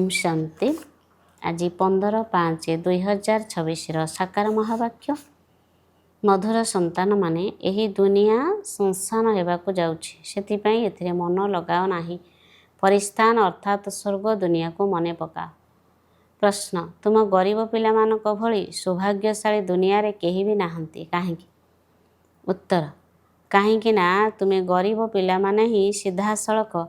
ओम शांति। आज 15/5/2026 साकार महावाक्य। मधुर संतान माने एही दुनिया संसान हेबाकु जाउछि, सेथिपाई एथिरे मन लगाओ नाही। परिस्थान अर्थात स्वर्ग दुनिया को मने पका। प्रश्न, तुम गरीब पिलामानक भଳି सौभाग्यशाली दुनिया रे केही भी नाहंती, काहेकि? उत्तर, काहेकि ना तुमे गरीब पिलामाने ही सीधासळख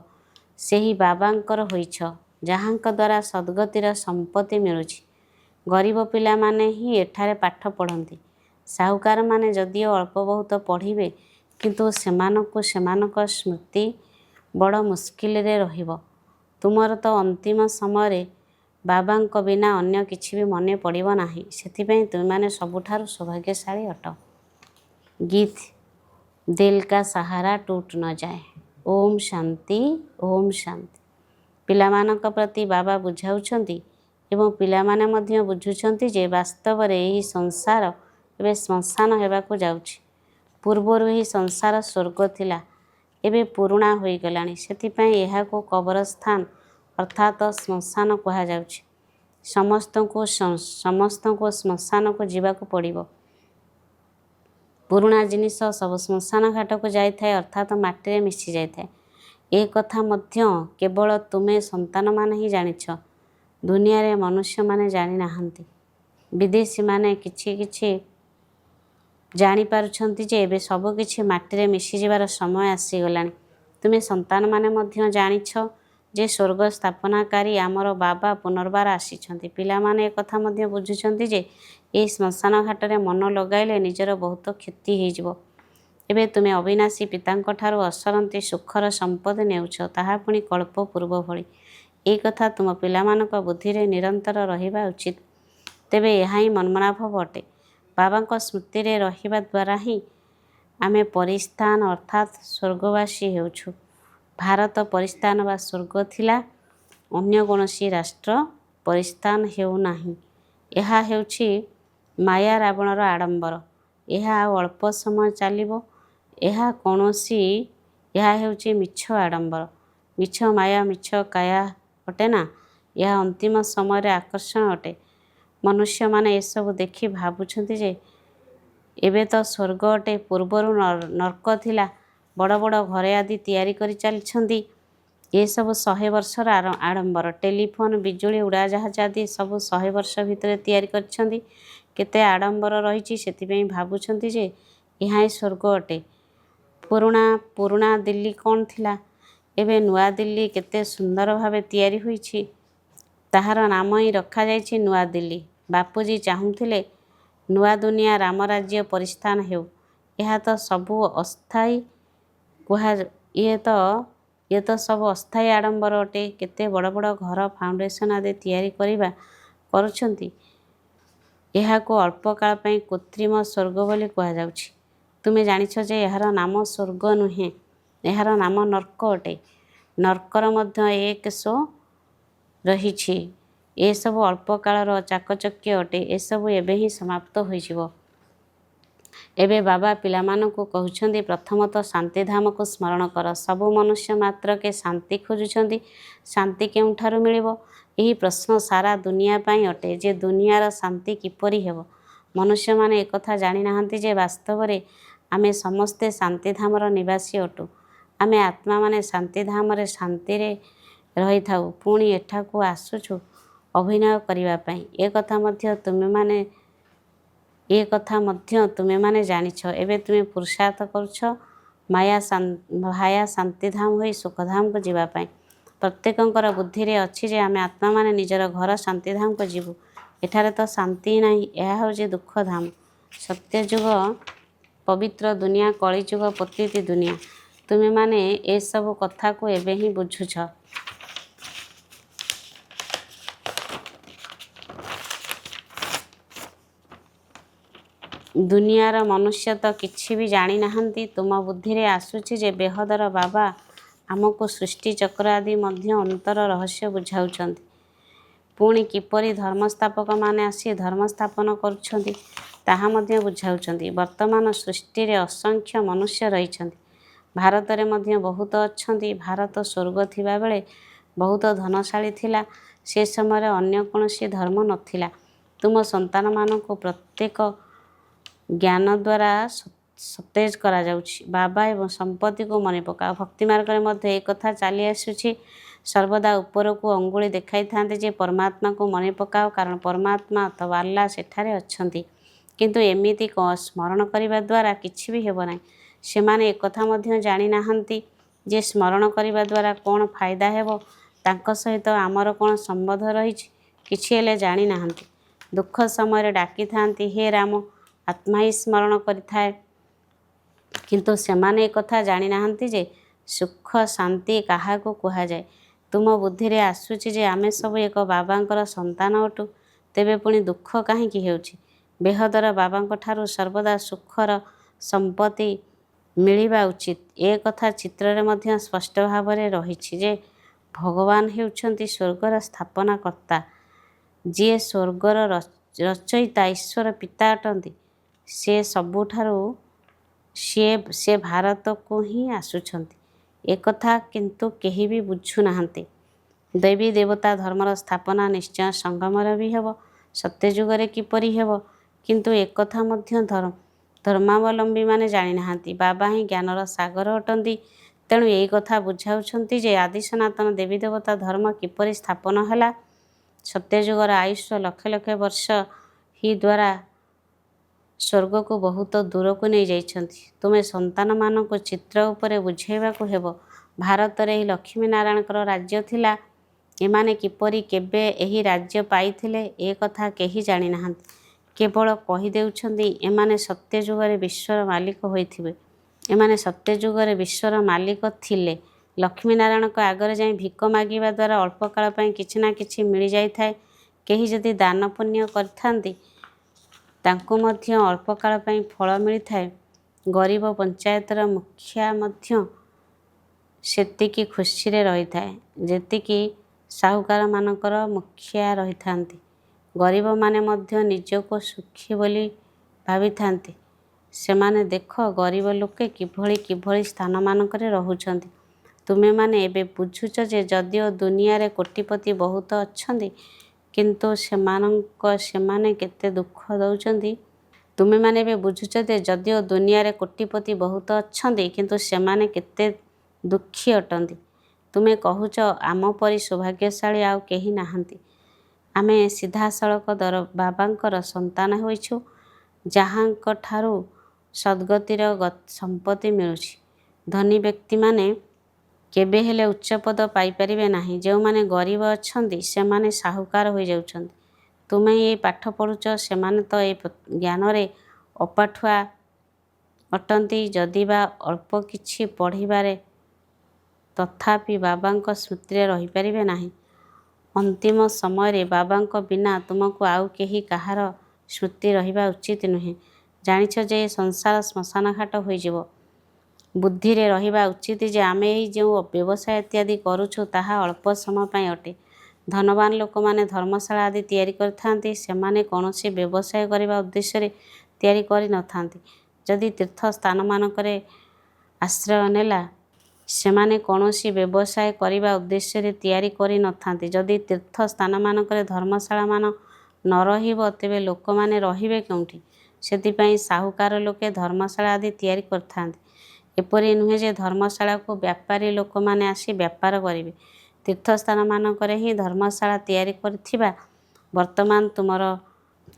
सेही बाबांकर होइछ, जहाँक द्वारा सद्गतिर संपत्ति मिलुछि। गरीब पिलामाने ही एठारे पाठ पढ़ंती। साहुकार माने जदिओ अल्प बहुत पढ़िबे, किंतु सेमानकु सेमानक स्मृति बड़ मुस्किल रे रहिब। तुमर तो अंतिम समय बाबांक बिना अन्य किछि भी मने पड़िब नाही, सेथिपई तुमने सबुठारु सौभाग्यशाली अट। गीत दिल का सहारा टूट न जाए। ओम शांति, ओम शांति। पिलामानक प्रति बाबा बुझाउछंती एवं पिलामाने मध्य बुझुछंती जे वास्तव रे एही संसार एबे श्मशान हेबाकु जाउछि। पूर्वरु एही संसार स्वर्ग थिला, एबे पुरुणा होई गलानी, सेथिपई एहाको कब्रस्थान अर्थात श्मशान कहा जाउछि। समस्तको श्मशान को जीवाकु पड़िबो। पुरुणा जिनिस सब श्मशान घाट को जाई थाए, अर्थात माटी रे मिसी जाई थाए। ए कथा मध्य केवल तुमे संतान माने ही जानिछ, दुनिया रे मनुष्य माने जानि नाहंती। विदेशी माने किछि किछि जानि पारुछंती जे एबे सब किछि माटी रे मिसी जिबार समय आसी गलानी। तुमे संतान माने मध्य जानिछ जे स्वर्ग स्थापनाकारी आमर बाबा पुनर्बार आसीछंती। पिला माने ए कथा मध्य बुझुछंती जे ए श्मशान घाट रे मन लगाइले निजर बहुत क्षति हेइ जिवो। एबे तुमे अविनाशी पितांक ठारू असरंती सुखर संपद नेउछ, ताहा पुणी कल्प पूर्व भଳି। ए कथा तुम पिलामानक बुद्धि रे निरंतर रहिबा उचित। तेबे एहा ही मनमनाभव अटे। बाबांक स्मृति रे रहिबा द्वारा ही आमे परिस्थान अर्थात स्वर्गवासी हेउछु। भारत परिस्थान बा स्वर्ग थिला, अन्य कोनोसी राष्ट्र परिस्थान हेउ नाही। एहा हेउछि माया रावणर आडंबर। एहा अल्प समय चालिबो। एहा हेउछि मिछ आडंबर। मिछ माया मिछ काया अटे ना। यह अंतिम समय रे आकर्षण अटे। मनुष्य माने ए सब देखि भाबुछंती जे एबे तो स्वर्ग अटे, पूर्वरु नरक थिला। बड़ बड़ घरे आदि तैयारी करि चलिछंती। ए सब 100 वर्षर आडंबर। टेलीफोन, बिजुली, उड़ाजाहाज आदि सब 100 वर्ष भितरे तैयारी करिछंती। केते आडंबर रहिछि, सेथिपई भाबुछंती जे एहा स्वर्ग अटे। पुरुणा दिल्ली कौन थिला, एबे नुआ दिल्ली केते सुंदर भावे तैयारी होइछि। ताहार नाम ही रखा जाइछि नुआ दिल्ली। बापूजी चाहुथिले नुआ दुनिया राम राज्य परिस्थान हेउ। एहा तो सबु अस्थायी ये तो सब अस्थायी आडंबर अटे। केते बड़ बड़ घर, फाउंडेशन आदि तैयारी करुछंती। एहाको अल्प काल पई कृत्रिम स्वर्ग बोली कहा जाउछि। तुमे जानिछ जे एहार नाम स्वर्ग नुहे, एहार नाम नरक अटे। नरकर मध्य एक सो रहिछि। ए सब अल्प कालर चाकचक्य अटे। ए सब एबे ही समाप्त होइजिवो। एबे बाबा पिलामानकु कहुछंती, प्रथमतः शांति धाम को स्मरण कर। सबु मनुष्य मात्र के शांति खोजुछंती। शांति केउठारु मिलिबो? एही प्रश्न सारा दुनिया पई अटे जे दुनियार शांति किपरि हेबो। मनुष्य माने एकथा जानि नाहंती जे वास्तव रे आमे समस्ते शांति धामर निवासी अटु। आमे आत्मा माने शांति धाम रे शांति रे रहि थाउ, पुणी एठाकु आसुछु अभिनय करिबा पई। ए कथा मध्य तुमे माने जानिछ। एबे तुमे पुरुषार्थ करुछ भाया शांति धाम होई सुख धाम को जीवा पई। प्रत्येकंकर बुद्धि रे अछि जे आमे आत्मा माने निजर घर शांति धाम को जीवु। एठारे तो शांति नाही, एहा होजे दुख धाम। सत्य जुग पवित्र दुनिया, कଳି जुग पतित दुनिया। तुमे माने ए सब कथा को एबे ही बुझुछ। दुनियार मनुष्य तो किछि भी जानि नाहंती। तुम बुद्धि रे आसुछि जे बेहदर बाबा आमको सृष्टि चक्र आदि मध्य अंतर रहस्य बुझाउछंती। पुणी किपरि धर्मस्थापक माने आसी धर्म स्थापन करुछंती ताहा मध्य बुझाउछंती। वर्तमान सृष्टि रे असंख्य मनुष्य रहिछंती। भारत रे मध्य बहुत अछंती। भारत स्वर्ग थिबा बेले बहुत धनशाली थिला। ସେ ସମୟରେ ଅନ୍ୟ କୌଣସି ଧର୍ମ ନଥିଲା। ତୁମ ସନ୍ତାନମାନଙ୍କୁ ପ୍ରତ୍ୟେକ ଜ୍ଞାନ ଦ୍ୱାରା ସତେଜ କରାଯାଉଛି। ବାବା ଏବଂ ସମ୍ପତ୍ତିକୁ ମନେ ପକାଅ। ଭକ୍ତି ମାର୍ଗରେ ମଧ୍ୟ ଏ କଥା ଚାଲି ଆସୁଛି। ସର୍ବଦା ଉପରକୁ ଅଙ୍ଗୁଳି ଦେଖାଇଥାନ୍ତି ଯେ ପରମାତ୍ମାକୁ ମନେ ପକାଅ, କାରଣ ପରମାତ୍ମା ଅଥବା ଆଲ୍ଲାହ ସେଠାରେ ଅଛନ୍ତି। କିନ୍ତୁ ଏମିତି ସ୍ମରଣ କରିବା ଦ୍ୱାରା କିଛି ବି ହେବ ନାହିଁ। ସେମାନେ ଏକଥା ମଧ୍ୟ ଜାଣିନାହାନ୍ତି ଯେ ସ୍ମରଣ କରିବା ଦ୍ୱାରା କ'ଣ ଫାଇଦା ହେବ, ତାଙ୍କ ସହିତ ଆମର କ'ଣ ସମ୍ବନ୍ଧ ରହିଛି, କିଛି ହେଲେ ଜାଣିନାହାନ୍ତି। ଦୁଃଖ ସମୟରେ ଡାକିଥାନ୍ତି, ହେ ରାମ, ଆତ୍ମା ହିଁ ସ୍ମରଣ କରିଥାଏ। କିନ୍ତୁ ସେମାନେ ଏକଥା ଜାଣିନାହାନ୍ତି ଯେ ସୁଖ ଶାନ୍ତି କାହାକୁ କୁହାଯାଏ। ତୁମ ବୁଦ୍ଧିରେ ଆସୁଛି ଯେ ଆମେ ସବୁ ଏକ ବାବାଙ୍କର ସନ୍ତାନ ଅଟୁ, ତେବେ ପୁଣି ଦୁଃଖ କାହିଁକି ହେଉଛି? ବେହଦର ବାବାଙ୍କ ଠାରୁ ସର୍ବଦା ସୁଖର ସମ୍ପତ୍ତି ମିଳିବା ଉଚିତ। ଏ କଥା ଚିତ୍ରରେ ମଧ୍ୟ ସ୍ପଷ୍ଟ ଭାବରେ ରହିଛି ଯେ ଭଗବାନ ହେଉଛନ୍ତି ସ୍ୱର୍ଗର ସ୍ଥାପନାକର୍ତ୍ତା। ଯିଏ ସ୍ୱର୍ଗର ରଚୟିତା ଈଶ୍ୱର ପିତା ଅଟନ୍ତି। ସେ ଭାରତକୁ ହିଁ ଆସୁଛନ୍ତି। ଏକଥା କିନ୍ତୁ କେହି ବି ବୁଝୁନାହାନ୍ତି। ଦେବୀ ଦେବତା ଧର୍ମର ସ୍ଥାପନା ନିଶ୍ଚୟ ସଂଗମରେ ବି ହେବ। ସତ୍ୟଯୁଗରେ କିପରି ହେବ, କିନ୍ତୁ ଏକଥା ମଧ୍ୟ ଧର୍ମାବଲମ୍ବୀମାନେ ଜାଣିନାହାନ୍ତି। ବାବା ହିଁ ଜ୍ଞାନର ସାଗର ଅଟନ୍ତି। ତେଣୁ ଏହି କଥା ବୁଝାଉଛନ୍ତି ଯେ ଆଦି ସନାତନ ଦେବୀ ଦେବତା ଧର୍ମ କିପରି ସ୍ଥାପନ ହେଲା। ସତ୍ୟଯୁଗର ଆୟୁଷ ଲକ୍ଷ ଲକ୍ଷ ବର୍ଷ ହିଁ ଦ୍ୱାରା ସ୍ୱର୍ଗକୁ ବହୁତ ଦୂରକୁ ନେଇଯାଇଛନ୍ତି। ତୁମେ ସନ୍ତାନମାନଙ୍କୁ ଚିତ୍ର ଉପରେ ବୁଝାଇବାକୁ ହେବ। ଭାରତରେ ଏହି ଲକ୍ଷ୍ମୀ ନାରାୟଣଙ୍କର ରାଜ୍ୟ ଥିଲା। ଏମାନେ କିପରି କେବେ ଏହି ରାଜ୍ୟ ପାଇଥିଲେ, ଏ କଥା କେହି ଜାଣିନାହାନ୍ତି। କେବଳ କହିଦେଉଛନ୍ତି ଏମାନେ ସତ୍ୟଯୁଗରେ ବିଶ୍ୱର ମାଲିକ ହୋଇଥିବେ। ଏମାନେ ସତ୍ୟଯୁଗରେ ବିଶ୍ୱର ମାଲିକ ଥିଲେ। ଲକ୍ଷ୍ମୀନାରାୟଣଙ୍କ ଆଗରେ ଯାଇ ଭିକ ମାଗିବା ଦ୍ୱାରା ଅଳ୍ପ କାଳ ପାଇଁ କିଛି ନା କିଛି ମିଳିଯାଇଥାଏ। କେହି ଯଦି ଦାନ ପୁଣ୍ୟ କରିଥାନ୍ତି, ତାଙ୍କୁ ମଧ୍ୟ ଅଳ୍ପ କାଳ ପାଇଁ ଫଳ ମିଳିଥାଏ। ଗରିବ ପଞ୍ଚାୟତର ମୁଖିଆ ମଧ୍ୟ ସେତିକି ଖୁସିରେ ରହିଥାଏ, ଯେତିକି ସାହୁକାରମାନଙ୍କର ମୁଖିଆ ରହିଥାନ୍ତି। ଗରିବମାନେ ମଧ୍ୟ ନିଜକୁ ସୁଖୀ ବୋଲି ଭାବିଥାନ୍ତି। ସେମାନେ ଦେଖ, ଗରିବ ଲୋକେ କିଭଳି ସ୍ଥାନମାନଙ୍କରେ ରହୁଛନ୍ତି। ତୁମେମାନେ ଏବେ ବୁଝୁଛ ଯେ ଯଦିଓ ଦୁନିଆରେ କୋଟିପତି ବହୁତ ଅଛନ୍ତି, କିନ୍ତୁ ସେମାନେ କେତେ ଦୁଃଖ ଦେଉଛନ୍ତି। ତୁମେମାନେ ଏବେ ବୁଝୁଛ ଯେ ଯଦିଓ ଦୁନିଆରେ କୋଟିପତି ବହୁତ ଅଛନ୍ତି, କିନ୍ତୁ ସେମାନେ କେତେ ଦୁଃଖୀ ଅଟନ୍ତି। ତୁମେ କହୁଛ ଆମ ପରି ସୌଭାଗ୍ୟଶାଳୀ ଆଉ କେହି ନାହାନ୍ତି। ଆମେ ସିଧାସଳଖ ବାବାଙ୍କର ସନ୍ତାନ ହୋଇଛୁ, ଯାହାଙ୍କଠାରୁ ସଦ୍ଗତିର ସମ୍ପତ୍ତି ମିଳୁଛି। ଧନୀ ବ୍ୟକ୍ତିମାନେ କେବେ ହେଲେ ଉଚ୍ଚପଦ ପାଇପାରିବେ ନାହିଁ। ଯେଉଁମାନେ ଗରିବ ଅଛନ୍ତି, ସେମାନେ ସାହୁକାର ହୋଇଯାଉଛନ୍ତି। ତୁମେ ଏହି ପାଠ ପଢ଼ୁଛ, ସେମାନେ ତ ଏ ଜ୍ଞାନରେ ଅପାଠୁଆ ଅଟନ୍ତି। ଯଦିବା ଅଳ୍ପ କିଛି ପଢ଼ିପାରେ, ତଥାପି ବାବାଙ୍କ ସ୍ମୃତିରେ ରହିପାରିବେ ନାହିଁ। ଅନ୍ତିମ ସମୟରେ ବାବାଙ୍କ ବିନା ତୁମକୁ ଆଉ କେହି କାହାର ସ୍ମୃତି ରହିବା ଉଚିତ ନୁହେଁ। ଜାଣିଛ ଯେ ଏ ସଂସାର ଶ୍ମଶାନଘାଟ ହୋଇଯିବ। ବୁଦ୍ଧିରେ ରହିବା ଉଚିତ ଯେ ଆମେ ଏହି ଯେଉଁ ବ୍ୟବସାୟ ଇତ୍ୟାଦି କରୁଛୁ, ତାହା ଅଳ୍ପ ସମୟ ପାଇଁ ଅଟେ। ଧନବାନ ଲୋକମାନେ ଧର୍ମଶାଳା ଆଦି ତିଆରି କରିଥାନ୍ତି। ସେମାନେ କୌଣସି ବ୍ୟବସାୟ କରିବା ଉଦ୍ଦେଶ୍ୟରେ ତିଆରି କରିନଥାନ୍ତି। ଯଦି ତୀର୍ଥସ୍ଥାନମାନଙ୍କରେ ଆଶ୍ରୟ ନେଲା, ସେମାନେ କୌଣସି ବ୍ୟବସାୟ କରିବା ଉଦ୍ଦେଶ୍ୟରେ ତିଆରି କରିନଥାନ୍ତି। ଯଦି ତୀର୍ଥସ୍ଥାନମାନଙ୍କରେ ଧର୍ମଶାଳାମାନ ନ ରହିବ, ତେବେ ଲୋକମାନେ ରହିବେ କେଉଁଠି? ସେଥିପାଇଁ ସାହୁକାର ଲୋକେ ଧର୍ମଶାଳା ଆଦି ତିଆରି କରିଥାନ୍ତି। ଏପରି ନୁହେଁ ଯେ ଧର୍ମଶାଳାକୁ ବ୍ୟାପାରୀ ଲୋକମାନେ ଆସି ବ୍ୟାପାର କରିବେ। ତୀର୍ଥସ୍ଥାନମାନଙ୍କରେ ହିଁ ଧର୍ମଶାଳା ତିଆରି କରିଥିବା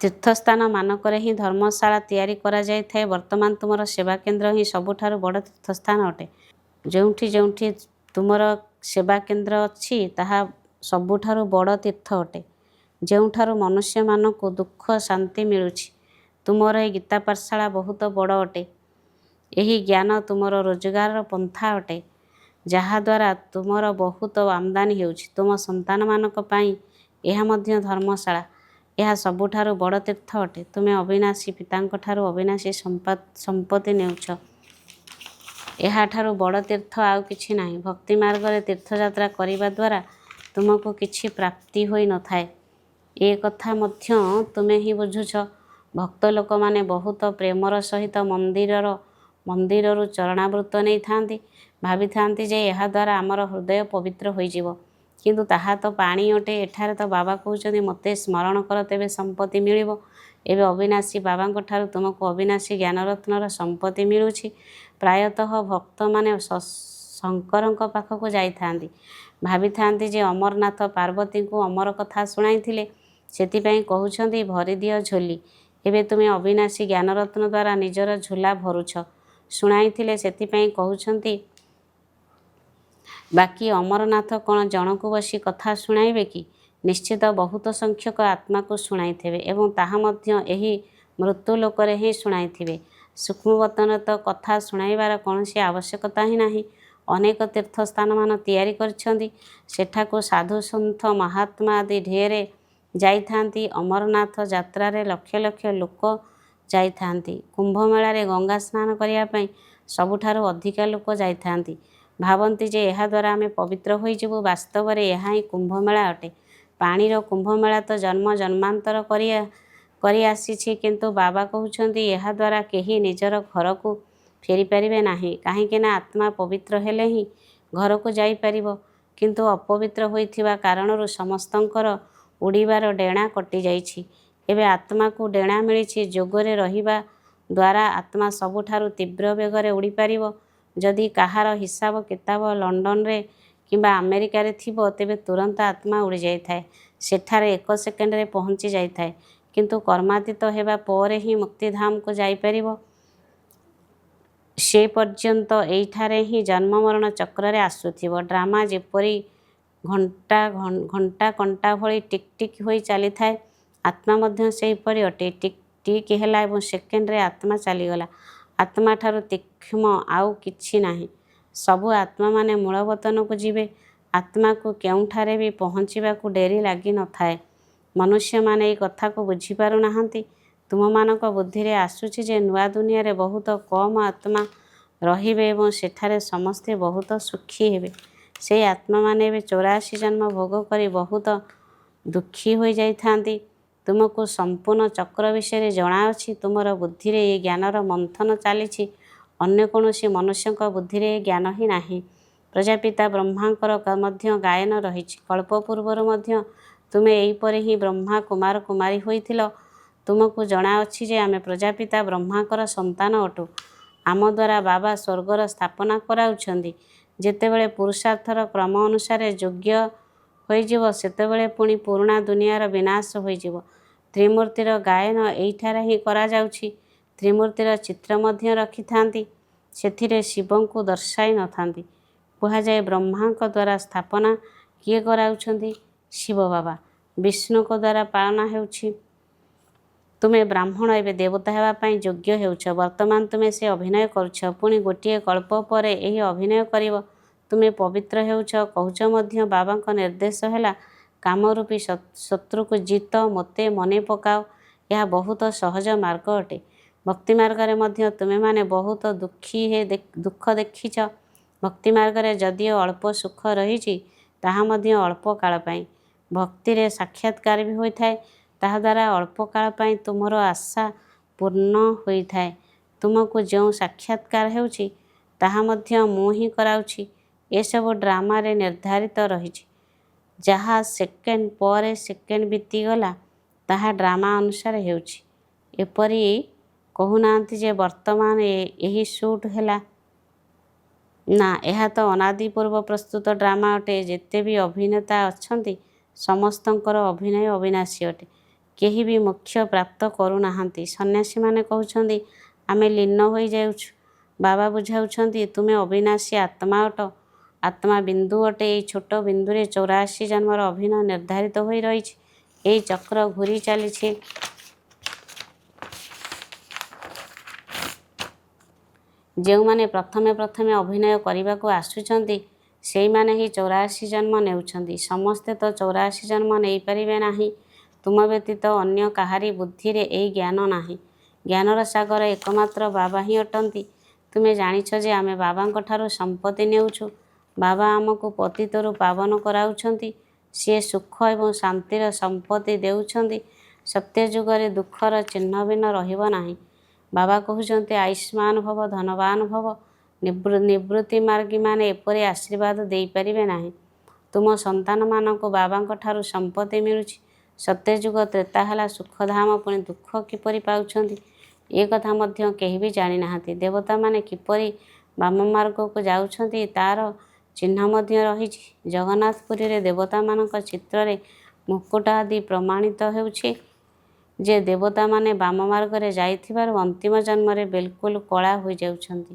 ତୀର୍ଥସ୍ଥାନମାନଙ୍କରେ ହିଁ ଧର୍ମଶାଳା ତିଆରି କରାଯାଇଥାଏ। ବର୍ତ୍ତମାନ ତୁମର ସେବାକେନ୍ଦ୍ର ହିଁ ସବୁଠାରୁ ବଡ଼ ତୀର୍ଥସ୍ଥାନ ଅଟେ। ଯେଉଁଠି ଯେଉଁଠି ତୁମର ସେବାକେନ୍ଦ୍ର ଅଛି, ତାହା ସବୁଠାରୁ ବଡ଼ ତୀର୍ଥ ଅଟେ। ଯେଉଁଠାରୁ ମନୁଷ୍ୟମାନଙ୍କୁ ଦୁଃଖ ଶାନ୍ତି ମିଳୁଛି। ତୁମର ଏହି ଗୀତା ପାଠଶାଳା ବହୁତ ବଡ଼ ଅଟେ। ଏହି ଜ୍ଞାନ ତୁମର ରୋଜଗାରର ପନ୍ଥା ଅଟେ, ଯାହାଦ୍ୱାରା ତୁମର ବହୁତ ଆମଦାନୀ ହେଉଛି। ତୁମ ସନ୍ତାନମାନଙ୍କ ପାଇଁ ଏହା ମଧ୍ୟ ଧର୍ମଶାଳା। ଏହା ସବୁଠାରୁ ବଡ଼ ତୀର୍ଥ ଅଟେ। ତୁମେ ଅବିନାଶୀ ପିତାଙ୍କଠାରୁ ଅବିନାଶୀ ସମ୍ପତ୍ତି ନେଉଛ। ଏହାଠାରୁ ବଡ଼ ତୀର୍ଥ ଆଉ କିଛି ନାହିଁ। ଭକ୍ତି ମାର୍ଗରେ ତୀର୍ଥଯାତ୍ରା କରିବା ଦ୍ୱାରା ତୁମକୁ କିଛି ପ୍ରାପ୍ତି ହୋଇନଥାଏ। ଏ କଥା ମଧ୍ୟ ତୁମେ ହିଁ ବୁଝୁଛ। ଭକ୍ତ ଲୋକମାନେ ବହୁତ ପ୍ରେମର ସହିତ ମନ୍ଦିରରୁ ଚରଣାମୃତ ନେଇଥାନ୍ତି। ଭାବିଥାନ୍ତି ଯେ ଏହାଦ୍ୱାରା ଆମର ହୃଦୟ ପବିତ୍ର ହୋଇଯିବ। କିନ୍ତୁ ତାହା ତ ପାଣି ଅଟେ। ଏଠାରେ ତ ବାବା କହୁଛନ୍ତି ମୋତେ ସ୍ମରଣ କର ତେବେ ସମ୍ପତ୍ତି ମିଳିବ। ଏବେ ଅବିନାଶୀ ବାବାଙ୍କ ଠାରୁ ତୁମକୁ ଅବିନାଶୀ ଜ୍ଞାନରତ୍ନର ସମ୍ପତ୍ତି ମିଳୁଛି। ପ୍ରାୟତଃ ଭକ୍ତମାନେ ଶଙ୍କରଙ୍କ ପାଖକୁ ଯାଇଥାନ୍ତି, ଭାବିଥାନ୍ତି ଯେ ଅମରନାଥ ପାର୍ବତୀଙ୍କୁ ଅମର କଥା ଶୁଣାଇଥିଲେ, ସେଥିପାଇଁ କହୁଛନ୍ତି ଭରିଦିଅ ଝୋଲି। ଏବେ ତୁମେ ଅବିନାଶୀ ଜ୍ଞାନରତ୍ନ ଦ୍ୱାରା ନିଜର ଝୋଲା ଭରୁଛ। ଶୁଣାଇଥିଲେ ସେଥିପାଇଁ କହୁଛନ୍ତି। ବାକି ଅମରନାଥ କ'ଣ ଜଣକୁ ବସି କଥା ଶୁଣାଇବେ କି? ନିଶ୍ଚିତ ବହୁତ ସଂଖ୍ୟକ ଆତ୍ମାକୁ ଶୁଣାଇଥିବେ ଏବଂ ତାହା ମଧ୍ୟ ଏହି ମୃତ୍ୟୁଲୋକରେ ହିଁ ଶୁଣାଇଥିବେ। ସୂକ୍ଷ୍ମବତନରେ ତ କଥା ଶୁଣାଇବାର କୌଣସି ଆବଶ୍ୟକତା ହିଁ ନାହିଁ। ଅନେକ ତୀର୍ଥସ୍ଥାନମାନ ତିଆରି କରିଛନ୍ତି, ସେଠାକୁ ସାଧୁସନ୍ଥ ମହାତ୍ମା ଆଦି ଢେରେ ଯାଇଥାନ୍ତି। ଅମରନାଥ ଯାତ୍ରାରେ ଲକ୍ଷ ଲକ୍ଷ ଲୋକ ଯାଇଥାନ୍ତି। କୁମ୍ଭମେଳାରେ ଗଙ୍ଗା ସ୍ନାନ କରିବା ପାଇଁ ସବୁଠାରୁ ଅଧିକା ଲୋକ ଯାଇଥାନ୍ତି। ଭାବନ୍ତି ଯେ ଏହାଦ୍ୱାରା ଆମେ ପବିତ୍ର ହୋଇଯିବୁ। ବାସ୍ତବରେ ଏହା ହିଁ କୁମ୍ଭମେଳା ଅଟେ। ପାଣିର କୁମ୍ଭମେଳା ତ ଜନ୍ମ ଜନ୍ମାନ୍ତର କରି ଆସିଛି, କିନ୍ତୁ ବାବା କହୁଛନ୍ତି ଏହାଦ୍ୱାରା କେହି ନିଜର ଘରକୁ ଫେରିପାରିବେ ନାହିଁ, କାହିଁକିନା ଆତ୍ମା ପବିତ୍ର ହେଲେ ହିଁ ଘରକୁ ଯାଇପାରିବ। କିନ୍ତୁ ଅପବିତ୍ର ହୋଇଥିବା କାରଣରୁ ସମସ୍ତଙ୍କର ଉଡ଼ିବାର ଡେଣା କଟିଯାଇଛି। ଏବେ ଆତ୍ମାକୁ ଡେଣା ମିଳିଛି। ଯୋଗରେ ରହିବା ଦ୍ୱାରା ଆତ୍ମା ସବୁଠାରୁ ତୀବ୍ର ବେଗରେ ଉଡ଼ିପାରିବ। ଯଦି କାହାର ହିସାବ କିତାବ ଲଣ୍ଡନରେ କିମ୍ବା ଆମେରିକାରେ ଥିବ, ତେବେ ତୁରନ୍ତ ଆତ୍ମା ଉଡ଼ିଯାଇଥାଏ, ସେଠାରେ 1 ସେକେଣ୍ଡରେ ପହଞ୍ଚି ଯାଇଥାଏ। କିନ୍ତୁ କର୍ମାତୀତ ହେବା ପରେ ହିଁ ମୁକ୍ତିଧାମକୁ ଯାଇପାରିବ। ସେ ପର୍ଯ୍ୟନ୍ତ ଏଇଠାରେ ହିଁ ଜନ୍ମ ମରଣ ଚକ୍ରରେ ଆସୁଥିବ। ଡ୍ରାମା ଯେପରି ଘଣ୍ଟା କଣ୍ଟା ଭଳି ଟିକ୍ ଟିକ୍ ହୋଇ ଚାଲିଥାଏ, ଆତ୍ମା ମଧ୍ୟ ସେହିପରି ଅଟେ। ଟିକ୍ ଟିକ୍ ହେଲା ଏବଂ ସେକେଣ୍ଡରେ ଆତ୍ମା ଚାଲିଗଲା। ଆତ୍ମାଠାରୁ ତୀକ୍ଷ୍ଣ ଆଉ କିଛି ନାହିଁ। ସବୁ ଆତ୍ମାମାନେ ମୂଳବତନକୁ ଯିବେ। ଆତ୍ମାକୁ କେଉଁଠାରେ ବି ପହଞ୍ଚିବାକୁ ଡେରି ଲାଗିନଥାଏ। ମନୁଷ୍ୟମାନେ ଏହି କଥାକୁ ବୁଝିପାରୁନାହାନ୍ତି। ତୁମମାନଙ୍କ ବୁଦ୍ଧିରେ ଆସୁଛି ଯେ ନୂଆ ଦୁନିଆରେ ବହୁତ କମ୍ ଆତ୍ମା ରହିବେ ଏବଂ ସେଠାରେ ସମସ୍ତେ ବହୁତ ସୁଖୀ ହେବେ। ସେହି ଆତ୍ମାମାନେ ଏବେ 84 ଜନ୍ମ ଭୋଗ କରି ବହୁତ ଦୁଃଖୀ ହୋଇଯାଇଥାନ୍ତି। ତୁମକୁ ସମ୍ପୂର୍ଣ୍ଣ ଚକ୍ର ବିଷୟରେ ଜଣାଅଛି। ତୁମର ବୁଦ୍ଧିରେ ଏହି ଜ୍ଞାନର ମନ୍ଥନ ଚାଲିଛି। ଅନ୍ୟ କୌଣସି ମନୁଷ୍ୟଙ୍କ ବୁଦ୍ଧିରେ ଏ ଜ୍ଞାନ ହିଁ ନାହିଁ। ପ୍ରଜାପିତା ବ୍ରହ୍ମାଙ୍କର ମଧ୍ୟ ଗାୟନ ରହିଛି। କଳ୍ପ ପୂର୍ବରୁ ମଧ୍ୟ ତୁମେ ଏହିପରି ହିଁ ବ୍ରହ୍ମା କୁମାର କୁମାରୀ ହୋଇଥିଲ। ତୁମକୁ ଜଣାଅଛି ଯେ ଆମେ ପ୍ରଜାପିତା ବ୍ରହ୍ମାଙ୍କର ସନ୍ତାନ ଅଟୁ। ଆମ ଦ୍ୱାରା ବାବା ସ୍ୱର୍ଗର ସ୍ଥାପନା କରାଉଛନ୍ତି। ଯେତେବେଳେ ପୁରୁଷାର୍ଥର କ୍ରମ ଅନୁସାରେ ଯୋଗ୍ୟ ହୋଇଯିବ, ସେତେବେଳେ ପୁଣି ପୁରୁଣା ଦୁନିଆର ବିନାଶ ହୋଇଯିବ। ତ୍ରିମୂର୍ତ୍ତିର ଗାୟନ ଏଇଠାରେ ହିଁ କରାଯାଉଛି। ତ୍ରିମୂର୍ତ୍ତିର ଚିତ୍ର ମଧ୍ୟ ରଖିଥାନ୍ତି, ସେଥିରେ ଶିବଙ୍କୁ ଦର୍ଶାଇ ନଥାନ୍ତି। କୁହାଯାଏ ବ୍ରହ୍ମାଙ୍କ ଦ୍ୱାରା ସ୍ଥାପନା କିଏ କରାଉଛନ୍ତି? ଶିବ ବାବା। ବିଷ୍ଣୁଙ୍କ ଦ୍ୱାରା ପାଳନ ହେଉଛି। ତୁମେ ବ୍ରାହ୍ମଣ ଏବେ ଦେବତା ହେବା ପାଇଁ ଯୋଗ୍ୟ ହେଉଛ। ବର୍ତ୍ତମାନ ତୁମେ ସେ ଅଭିନୟ କରୁଛ। ପୁଣି ଗୋଟିଏ କଳ୍ପ ପରେ ଏହି ଅଭିନୟ କରିବ। ତୁମେ ପବିତ୍ର ହେଉଛ, କହୁଛ ମଧ୍ୟ। ବାବାଙ୍କ ନିର୍ଦ୍ଦେଶ ହେଲା କାମରୂପୀ ଶତ୍ରୁକୁ ଜିତ, ମୋତେ ମନେ ପକାଅ। ଏହା ବହୁତ ସହଜ ମାର୍ଗ ଅଟେ। ଭକ୍ତି ମାର୍ଗରେ ମଧ୍ୟ ତୁମେମାନେ ବହୁତ ଦୁଃଖ ଦେଖିଛ। ଭକ୍ତି ମାର୍ଗରେ ଯଦିଓ ଅଳ୍ପ ସୁଖ ରହିଛି, ତାହା ମଧ୍ୟ ଅଳ୍ପ କାଳ ପାଇଁ। ଭକ୍ତିରେ ସାକ୍ଷାତକାର ବି ହୋଇଥାଏ। ତାହାଦ୍ୱାରା ଅଳ୍ପ କାଳ ପାଇଁ ତୁମର ଆଶା ପୂର୍ଣ୍ଣ ହୋଇଥାଏ। ତୁମକୁ ଯେଉଁ ସାକ୍ଷାତକାର ହେଉଛି, ତାହା ମଧ୍ୟ ମୁଁ ହିଁ କରାଉଛି। ଏସବୁ ଡ୍ରାମାରେ ନିର୍ଦ୍ଧାରିତ ରହିଛି। ଯାହା ସେକେଣ୍ଡ ପରେ ସେକେଣ୍ଡ ବିତିଗଲା, ତାହା ଡ୍ରାମା ଅନୁସାରେ ହେଉଛି। ଏପରି କହୁନାହାନ୍ତି ଯେ ବର୍ତ୍ତମାନ ଏହି ସୁଟ୍ ହେଲା। ନା, ଏହା ତ ଅନାଦି ପୂର୍ବ ପ୍ରସ୍ତୁତ ଡ୍ରାମା ଅଟେ। ଯେତେ ବି ଅଭିନେତା ଅଛନ୍ତି, ସମସ୍ତଙ୍କର ଅଭିନୟ ଅବିନାଶୀ ଅଟେ। କେହି ବି ମୋକ୍ଷ ପ୍ରାପ୍ତ କରୁନାହାନ୍ତି। ସନ୍ନ୍ୟାସୀମାନେ କହୁଛନ୍ତି ଆମେ ଲୀନ ହୋଇଯାଉଛୁ। ବାବା ବୁଝାଉଛନ୍ତି ତୁମେ ଅବିନାଶୀ ଆତ୍ମା ଅଟ। ଆତ୍ମା ବିନ୍ଦୁ ଅଟେ। ଏହି ଛୋଟ ବିନ୍ଦୁରେ 84 ଜନ୍ମର ଅଭିନୟ ନିର୍ଦ୍ଧାରିତ ହୋଇ ରହିଛି। ଏହି ଚକ୍ର ଘୂରି ଚାଲିଛି। ଯେଉଁମାନେ ପ୍ରଥମେ ପ୍ରଥମେ ଅଭିନୟ କରିବାକୁ ଆସୁଛନ୍ତି, ସେଇମାନେ ହିଁ 84 ଜନ୍ମ ନେଉଛନ୍ତି। ସମସ୍ତେ ତ 84 ଜନ୍ମ ନେଇପାରିବେ ନାହିଁ। ତୁମ ବ୍ୟତୀତ ଅନ୍ୟ କାହାରି ବୁଦ୍ଧିରେ ଏହି ଜ୍ଞାନ ନାହିଁ। ଜ୍ଞାନର ସାଗର ଏକମାତ୍ର ବାବା ହିଁ ଅଟନ୍ତି। ତୁମେ ଜାଣିଛ ଯେ ଆମେ ବାବାଙ୍କ ଠାରୁ ସମ୍ପତ୍ତି ନେଉଛୁ। ବାବା ଆମକୁ ପତିତରୁ ପାବନ କରାଉଛନ୍ତି। ସିଏ ସୁଖ ଏବଂ ଶାନ୍ତିର ସମ୍ପତ୍ତି ଦେଉଛନ୍ତି। ସତ୍ୟଯୁଗରେ ଦୁଃଖର ଚିହ୍ନ ବିହ୍ନ ରହିବ ନାହିଁ। ବାବା କହୁଛନ୍ତି ଆୟୁଷ୍ମାନ ଭବ, ଧନବାନ ଭବ। ନିବୃତ୍ତିମାର୍ଗୀମାନେ ଏପରି ଆଶୀର୍ବାଦ ଦେଇପାରିବେ ନାହିଁ। ତୁମ ସନ୍ତାନମାନଙ୍କୁ ବାବାଙ୍କ ଠାରୁ ସମ୍ପତ୍ତି ମିଳୁଛି। ସତ୍ୟଯୁଗ ତ୍ରେତା ହେଲା ସୁଖଧାମ, ପୁଣି ଦୁଃଖ କିପରି ପାଉଛନ୍ତି ଏ କଥା ମଧ୍ୟ କେହି ବି ଜାଣିନାହାନ୍ତି। ଦେବତାମାନେ କିପରି ବାମ ମାର୍ଗକୁ ଯାଉଛନ୍ତି ତା'ର ଚିହ୍ନ ମଧ୍ୟ ରହିଛି। ଜଗନ୍ନାଥପୁରୀରେ ଦେବତାମାନଙ୍କ ଚିତ୍ରରେ ମୁକୁଟ ଆଦି ପ୍ରମାଣିତ ହେଉଛି ଯେ ଦେବତାମାନେ ବାମ ମାର୍ଗରେ ଯାଇଥିବାରୁ ଅନ୍ତିମ ଜନ୍ମରେ ବିଲକୁଲ କଳା ହୋଇଯାଉଛନ୍ତି।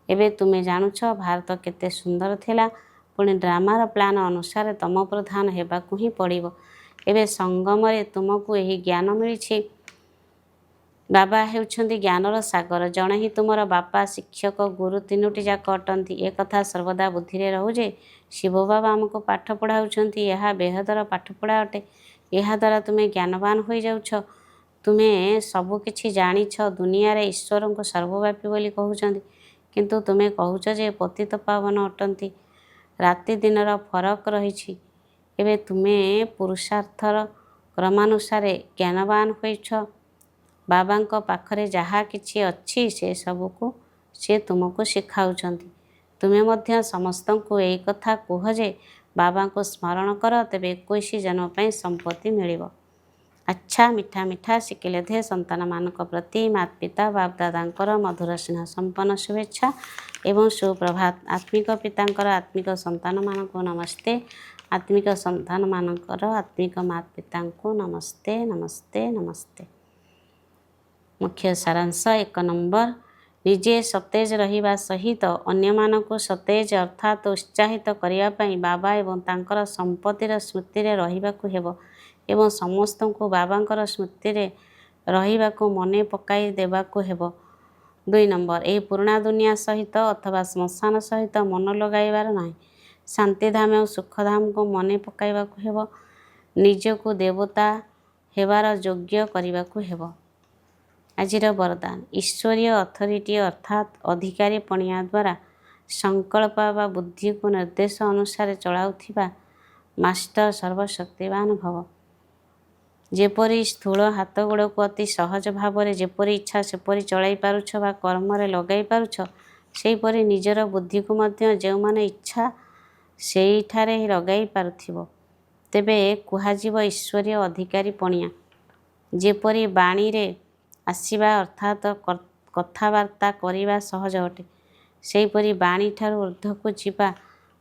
ଏବେ ତୁମେ ଜାଣୁଛ ଭାରତ କେତେ ସୁନ୍ଦର ଥିଲା। ପୁଣି ଡ୍ରାମାର ପ୍ଲାନ୍ ଅନୁସାରେ ତମ ପ୍ରଧାନ ହେବାକୁ ହିଁ ପଡ଼ିବ। ଏବେ ସଙ୍ଗମରେ ତୁମକୁ ଏହି ଜ୍ଞାନ ମିଳିଛି। ବାବା ହେଉଛନ୍ତି ଜ୍ଞାନର ସାଗର। ଜଣେ ହିଁ ତୁମର ବାପା, ଶିକ୍ଷକ, ଗୁରୁ ତିନୋଟି ଯାକ ଅଟନ୍ତି। ଏ କଥା ସର୍ବଦା ବୁଦ୍ଧିରେ ରହୁ ଯେ ଶିବ ବାବା ଆମକୁ ପାଠ ପଢ଼ାଉଛନ୍ତି। ଏହା ବେହଦର ପାଠପଢ଼ା ଅଟେ। ଏହାଦ୍ୱାରା ତୁମେ ଜ୍ଞାନବାନ ହୋଇଯାଉଛ। ତୁମେ ସବୁ କିଛି ଜାଣିଛ। ଦୁନିଆରେ ଈଶ୍ୱରଙ୍କୁ ସର୍ବବ୍ୟାପୀ ବୋଲି କହୁଛନ୍ତି, କିନ୍ତୁ ତୁମେ କହୁଛ ଯେ ପତିତ ପାବନ ଅଟନ୍ତି। ରାତି ଦିନର ଫରକ ରହିଛି। ଏବେ ତୁମେ ପୁରୁଷାର୍ଥର କ୍ରମାନୁସାରେ ଜ୍ଞାନବାନ ହୋଇଛ। ବାବାଙ୍କ ପାଖରେ ଯାହା କିଛି ଅଛି ସେ ସବୁକୁ ସେ ତୁମକୁ ଶିଖାଉଛନ୍ତି। ତୁମେ ମଧ୍ୟ ସମସ୍ତଙ୍କୁ ଏଇ କଥା କୁହ ଯେ ବାବାଙ୍କୁ ସ୍ମରଣ କର, ତେବେ 21 ଜନ୍ମ ପାଇଁ ସମ୍ପତ୍ତି ମିଳିବ। ଆଚ୍ଛା, ମିଠା ମିଠା ଶିଖିଲେଧେ ସନ୍ତାନମାନଙ୍କ ପ୍ରତି ମାତା ପିତା ବାପଦାଦାଙ୍କର ମଧୁର ସ୍ନେହ ସମ୍ପନ୍ନ ଶୁଭେଚ୍ଛା ଏବଂ ସୁପ୍ରଭାତ। ଆତ୍ମିକ ପିତାଙ୍କର ଆତ୍ମିକ ସନ୍ତାନମାନଙ୍କୁ ନମସ୍ତେ। ଆତ୍ମିକ ସନ୍ତାନମାନଙ୍କର ଆତ୍ମିକ ମାତା ପିତାଙ୍କୁ ନମସ୍ତେ ନମସ୍ତେ ନମସ୍ତେ। ମୁଖ୍ୟ ସାରାଂଶ 1 ନମ୍ବର, ନିଜେ ସତେଜ ରହିବା ସହିତ ଅନ୍ୟମାନଙ୍କୁ ସତେଜ ଅର୍ଥାତ୍ ଉତ୍ସାହିତ କରିବା ପାଇଁ ବାବା ଏବଂ ତାଙ୍କର ସମ୍ପତ୍ତିର ସ୍ମୃତିରେ ରହିବାକୁ ହେବ ଏବଂ ସମସ୍ତଙ୍କୁ ବାବାଙ୍କର ସ୍ମୃତିରେ ରହିବାକୁ ମନେ ପକାଇ ଦେବାକୁ ହେବ। 2 ନମ୍ବର, ଏହି ପୁରୁଣା ଦୁନିଆ ସହିତ ଅଥବା ଶ୍ମଶାନ ସହିତ ମନ ଲଗାଇବାର ନାହିଁ। ଶାନ୍ତିଧାମ ଓ ସୁଖଧାମକୁ ମନେ ପକାଇବାକୁ ହେବ। ନିଜକୁ ଦେବତା ହେବାର ଯୋଗ୍ୟ କରିବାକୁ ହେବ। ଆଜିର ବରଦାନ, ଈଶ୍ୱରୀୟ ଅଥରିଟି ଅର୍ଥାତ୍ ଅଧିକାରୀ ପଣିଆ ଦ୍ୱାରା ସଂକଳ୍ପ ବା ବୁଦ୍ଧିକୁ ନିର୍ଦ୍ଦେଶ ଅନୁସାରେ ଚଳାଉଥିବା ମାଷ୍ଟର ସର୍ବଶକ୍ତିମାନ ଭବ। ଯେପରି ସ୍ଥୂଳ ହାତଗୋଡ଼କୁ ଅତି ସହଜ ଭାବରେ ଯେପରି ଇଚ୍ଛା ସେପରି ଚଳାଇ ପାରୁଛ ବା କର୍ମରେ ଲଗାଇ ପାରୁଛ, ସେହିପରି ନିଜର ବୁଦ୍ଧିକୁ ମଧ୍ୟ ଯେଉଁମାନେ ଇଚ୍ଛା ସେଇଠାରେ ଲଗାଇ ପାରୁଥିବ, ତେବେ କୁହାଯିବ ଈଶ୍ୱରୀୟ ଅଧିକାରୀ ପଣିଆ। ଯେପରି ବାଣୀରେ ଆସିବା ଅର୍ଥାତ୍ କଥାବାର୍ତ୍ତା କରିବା ସହଜ ଅଟେ, ସେହିପରି ବାଣୀଠାରୁ ଊର୍ଦ୍ଧ୍ୱକୁ ଯିବା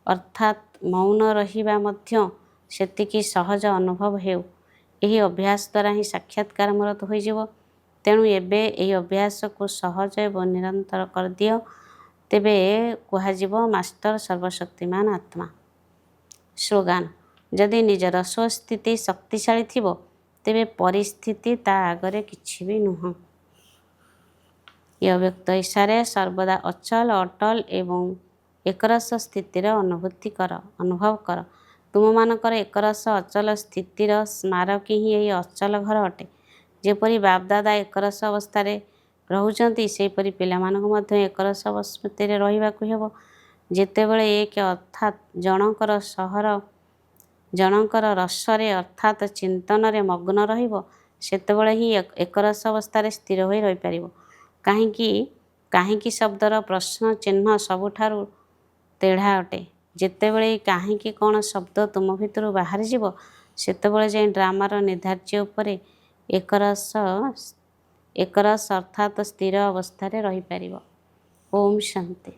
ଅର୍ଥାତ୍ ମୌନ ରହିବା ମଧ୍ୟ ସେତିକି ସହଜ ଅନୁଭବ ହେଉ। ଏହି ଅଭ୍ୟାସ ଦ୍ୱାରା ହିଁ ସାକ୍ଷାତକାର ମୂରତ ହୋଇଯିବ। ତେଣୁ ଏବେ ଏହି ଅଭ୍ୟାସକୁ ସହଜ ଏବଂ ନିରନ୍ତର କରିଦିଅ, ତେବେ କୁହାଯିବ ମାଷ୍ଟର ସର୍ବଶକ୍ତିମାନ ଆତ୍ମା। ସ୍ଲୋଗାନ, ଯଦି ନିଜର ସ୍ୱସ୍ଥିତି ଶକ୍ତିଶାଳୀ ଥିବ, ତେବେ ପରିସ୍ଥିତି ତା ଆଗରେ କିଛି ବି ନୁହଁ। ଏ ଅବ୍ୟକ୍ତ ଇଶାରେ ସର୍ବଦା ଅଚଳ, ଅଟଳ ଏବଂ ଏକରସ ସ୍ଥିତିର ଅନୁଭବ କର। ତୁମମାନଙ୍କର ଏକରସ ଅଚଳ ସ୍ଥିତିର ସ୍ମାରକୀ ହିଁ ଏହି ଅଚଳ ଘର ଅଟେ। ଯେପରି ବାପଦାଦା ଏକରସ ଅବସ୍ଥାରେ ରହୁଛନ୍ତି, ସେହିପରି ପିଲାମାନଙ୍କୁ ମଧ୍ୟ ଏକରସ ସ୍ମୃତିରେ ରହିବାକୁ ହେବ। ଯେତେବେଳେ ଏକ ଅର୍ଥାତ୍ ଜଣଙ୍କର ରସରେ ଅର୍ଥାତ୍ ଚିନ୍ତନରେ ମଗ୍ନ ରହିବ, ସେତେବେଳେ ହିଁ ଏକରସ ଅବସ୍ଥାରେ ସ୍ଥିର ହୋଇ ରହିପାରିବ। କାହିଁକି ଶବ୍ଦର ପ୍ରଶ୍ନ ଚିହ୍ନ ସବୁଠାରୁ ତେଢ଼ା ଅଟେ। ଯେତେବେଳେ ଏହି କାହିଁକି କ'ଣ ଶବ୍ଦ ତୁମ ଭିତରୁ ବାହାରିଯିବ, ସେତେବେଳେ ଯାଇ ଡ୍ରାମାର ନିର୍ଦ୍ଧାର୍ଯ୍ୟ ଉପରେ ଏକରସ ଅର୍ଥାତ୍ ସ୍ଥିର ଅବସ୍ଥାରେ ରହିପାରିବ। ଓମ୍ ଶାନ୍ତି।